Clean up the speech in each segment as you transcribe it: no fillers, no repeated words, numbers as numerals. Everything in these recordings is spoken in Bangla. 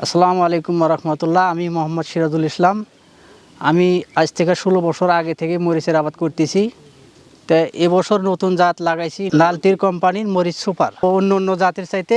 আসসালামু আলাইকুম রহমতুল্লাহ। আমি মোহাম্মদ সিরাজুল ইসলাম। আমি আজ থেকে 16 বছর আগে থেকে মরিচের আবাদ করতেছি। তো এবছর নতুন জাত লাগাইছি লালতির কোম্পানির মরিচ সুপার। অন্য অন্য জাতের চাইতে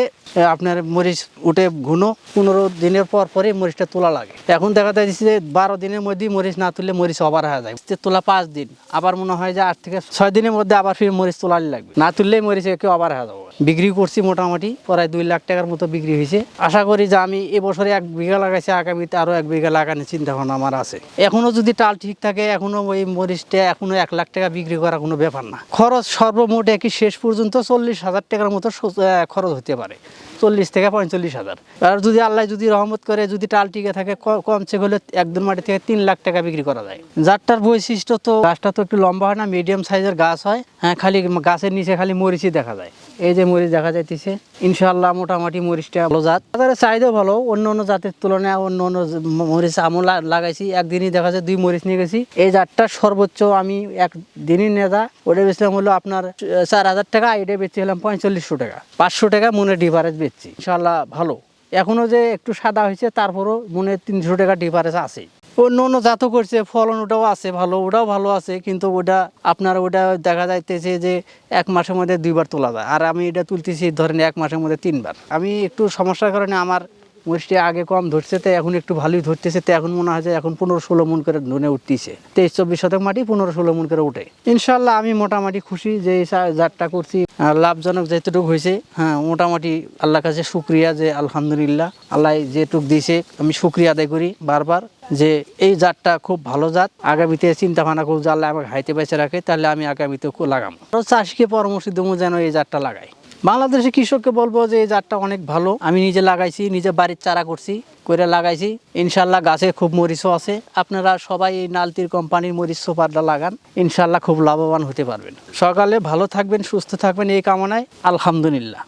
আপনার মরিচ উঠে ঘুনো 15 দিনের পর পরে মরিচটা তোলা লাগে। এখন দেখা যাচ্ছে যে 12 দিনের মধ্যেই মরিচ না তুললে মরিচ ওভার হয়ে যায়। তোলা 5 দিন, আবার মনে হয় যে 8 থেকে 6 দিনের মধ্যে আবার ফির মরিচ তোলারই লাগবে, না তুললেই মরিচ একে ওভার হয়ে যাবে। বিক্রি করছি মোটামুটি প্রায় 2 লাখ টাকার মতো বিক্রি হয়েছে। আশা করি যে আমি এবছরে 1 বিঘা লাগাইছি, আগামীতে আরও 1 বিঘা লাগানোর চিন্তা ভাবনা আমার আছে। এখনও যদি টাল ঠিক থাকে এখনও ওই মরিচটা এখনও 1 লাখ টাকা বিক্রি করা কোনো ব্যাপার না। খরচ সর্বমোট একই শেষ পর্যন্ত 40,000 টাকার মতো খরচ হতে পারে, 40 থেকে 45,000। আর যদি আল্লাহ যদি রহমত করে, যদি টাল টিকে থাকে, কমসে হলে 1-2 মাটি থেকে 3 লাখ টাকা বিক্রি করা যায়। জাতটার বৈশিষ্ট্য তো গাছটা তো একটু লম্বা হয় না, মিডিয়াম সাইজের গাছ হয়। হ্যাঁ, খালি গাছের নিচে খালি মরিচই দেখা যায়। এই যে মরিচ দেখা যাইতেছে, ইনশাআল্লাহ মোটামুটি মরিচটা ভালো জাত। বাজারে চাহিদাও ভালো, অন্য অন্য জাতের তুলনায় অন্য অন্য মরিচ আমও লাগাইছি। একদিনই দেখা যায় 2 মরিচ নিয়ে গেছি। এই জাতটা সর্বোচ্চ আমি একদিনই নেতা ওটা বেচলাম হলো আপনার 4,000 টাকা, এটা বেচতে হলাম 4500 টাকা। 500 টাকা মনে ডিফারেন্স বেচছি। ইনশাআল্লাহ ভালো। এখনো যে একটু সাদা হয়েছে, তারপরও মনে 300 টাকা ডিফারেন্স আছে। অন্য অন্য জাতও করছে, ফলন ওটাও আছে ভালো, ওটাও ভালো আছে, কিন্তু ওটা আপনার ওটা দেখা যাইতেছে যে 1 মাসের মধ্যে 2 বার তোলা যায়, আর আমি এটা তুলতেছি ধরেন 1 মাসের মধ্যে 3 বার। আমি একটু সমস্যার কারণে আমার মরিচটি আগে কম ধরছে, তো এখন একটু ভালোই ধরতেছে। তো এখন মনে হয় যে এখন 15-16 মন করে ধনে উঠতেছে। 23-24 শতক মাটি 15-16 মন করে উঠে। ইনশাল্লাহ আমি মোটামুটি খুশি যে এই জাতটা করছি, লাভজনক যেটুকু হয়েছে। হ্যাঁ, মোটামুটি আল্লাহর কাছে শুক্রিয়া যে আলহামদুলিল্লাহ আল্লাহ যেটুক দিয়েছে, আমি শুক্রিয়া আদায় করি বারবার যে এই জাতটা খুব ভালো জাত। আগামীতে চিন্তা ভাবনা করব যে আল্লাহ আমাকে হাইতে বেঁচে রাখে, তাহলে আমি আগামীতে লাগাম। চাষিকে পরামর্শ দেবো যেন এই জাতটা লাগায়। বাংলাদেশের কৃষককে বলবো যে এই জাতটা অনেক ভালো। আমি নিজে লাগাইছি, নিজে বাড়ির চারা করছি, করে লাগাইছি। ইনশাল্লাহ গাছে খুব মরিচও আছে। আপনারা সবাই এই লালতির কোম্পানির মরিচ সুপারটা লাগান, ইনশাল্লাহ খুব লাভবান হতে পারবেন। সকালে ভালো থাকবেন, সুস্থ থাকবেন, এই কামনায় আলহামদুলিল্লাহ।